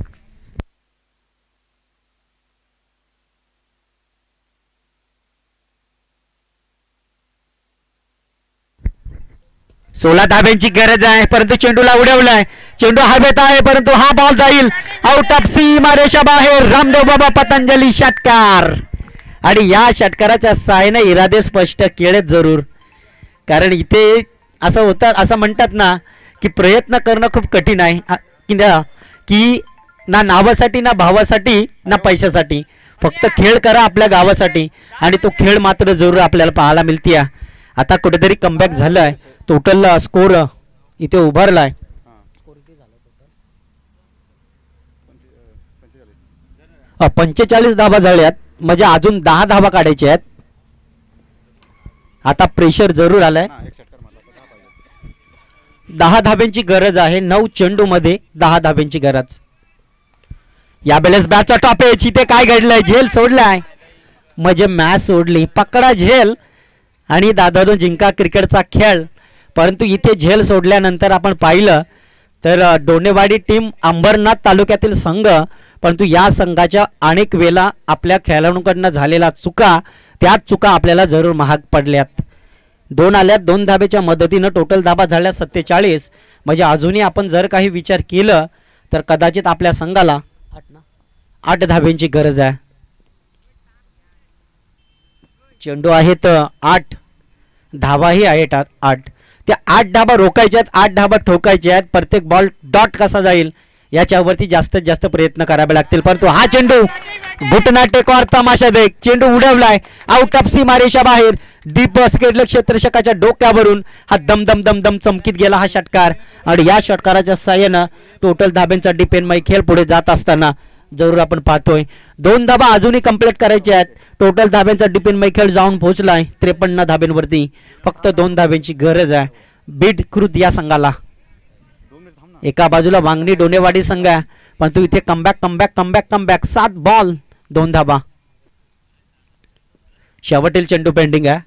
16 धाब्यांची गरज आहे, परंतु चेंडूला उडवलाय. चेंडू हवेत आहे, परंतु हा बॉल जाईल आउट ऑफ सीमारेषा बाहेर. रामदेव बाबा पतंजली षटकार, आणि या षटकाराच्या सहाय्याने इरादे स्पष्ट केलेत जरूर, कारण इथे असं होतं, असं म्हणतात ना की प्रयत्न करणं खूप कठीण आहे की ना नावासाठी ना भावासाठी ना पैशासाठी, फक्त खेळ करा आपल्या गावासाठी, आणि तो खेळ मात्र जरूर आपल्याला पाहायला मिळते. आता कुठेतरी कमबॅक झालाय. टोटल स्कोर इथे उभारलाय 45 धाबा झाल्यात, म्हणजे अजून 10 धाबा काढायचे आहेत. आता प्रेशर जरूर आलाय. 10 धाब्यांची गरज आहे. 9 चेंडू मध्ये 10 धाब्यांची गरज. यावेळेस बॅटचा टॉप एज. इथे काय घडलंय, झेल सोडलाय म्हणजे मॅच सोडली. पकडा झेल आणि दादा जिंका क्रिकेटचा खेळ, परंतु इथे झेल सोडल्यानंतर आपण पाहिलं तर डोनेवाडी टीम अंबरनाथ तालुक्यातील संघ, परंतु या संघाच्या अनेक वेळा आपल्या खेळाडूंकडनं झालेल्या चुका, त्याच चुका आपल्याला जरूर महाग पडल्यात. 2 आल्यात. 2 धाब्याच्या मदतीनं टोटल धाबा झाल्या 47, म्हणजे अजूनही आपण जर काही विचार केलं तर कदाचित आपल्या संघाला 8 धाब्यांची गरज आहे. चेंडू आहेत 8, धाबाही आहेत 8. त्या 8 धाबा रोखायच्या आहेत, 8 धाबा ठोकायचे आहेत. प्रत्येक बॉल डॉट कसा जाईल याच्यावरती जास्तीत जास्त प्रयत्न करावे लागतील, परंतु हा चेंडू घुटना टेकवार तमाशा देख. चेंडू उडवलाय आउट ऑफ सीमारेषा बाहेर. डीप स्केडल क्षेत्ररक्षकाच्या डोक्यावरून हा दम दम दम दम चमकीत गेला हा षटकार, आणि या षटकाराच्या साह्यानं टोटल धाब्यांचा डिपेंडमय खेळ पुढे जात असताना जरूर आपण पाहतोय. 2 धाबा अजूनही कंप्लीट करायचे आहेत. टोटल धाब्यांचा डिपेंडमय खेळ जाऊन पोहोचलाय 53 धाब्यांवरती. फक्त 2 धाब्यांची गरज आहे बीड क्रूज या संघाला. एका बाजूला वांगणी डोनेवाडी संघ आहे, परंतु इथे comeback comeback comeback comeback. 7 ball 2 धाबा. शेवटील चेंडू पेंडिंग आहे.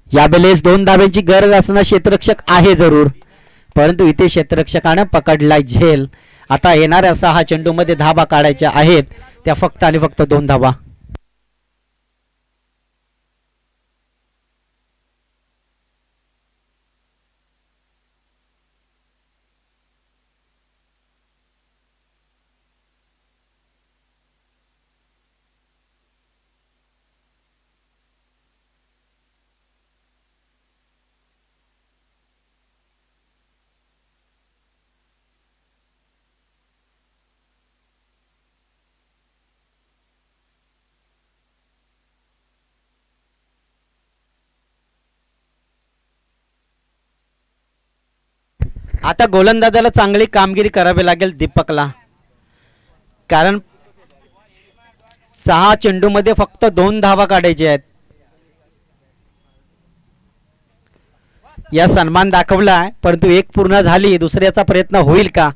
यावेळेस 2 धाब्यांची गरज असताना क्षेत्ररक्षक आहे जरूर, परंतु इथे क्षेत्ररक्षकाने पकडलाय झेल. आता येणाऱ्या 6 चेंडू मध्ये धाबा काढायच्या आहेत, त्या फक्त आणि फक्त 2 धाबा. आता गोलंदाजाला चांगली कामगिरी करावी लागेल दीपकला, कारण 6 चेंडू मध्ये फक्त 2 धावा काढायचे आहेत. या सन्मान दाखवला, परंतु 1 पूर्ण झाली. दुसऱ्याचा प्रयत्न होईल का?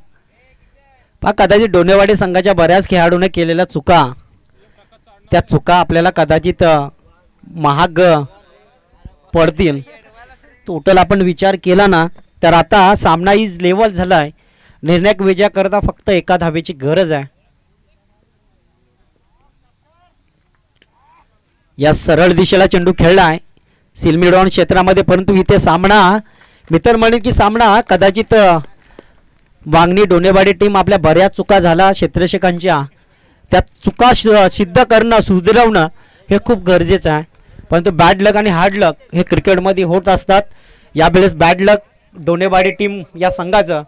कदाचित डोनेवाडी संघाच्या बऱ्याच खेळाडूने केलेल्या चुका, त्या चुका आपल्याला कदाचित महाग पडतील. टोटल आपण विचार केला ना तर आता सामना इज लेवल झालाय. निर्णायक विजय करता फक्त 1 धावेची गरज आहे. या सरळ दिशेला चेंडू खेळला आहे सिलमिडॉन क्षेत्रामध्ये, परंतु इथे सामना मी तर म्हणेन की सामना कदाचित वांगणी डोनेवाडी टीम आपल्या बऱ्याच चुका झाला क्षेत्ररक्षकांच्या, त्या चुका सिद्ध करणं सुधारवणं हे खूप गरजेचं आहे. परंतु बॅड लक आणि हार्ड लक हे क्रिकेटमध्ये होत असतात. यावेळेस बॅड लक डोनेवाडी टीम या संघाचं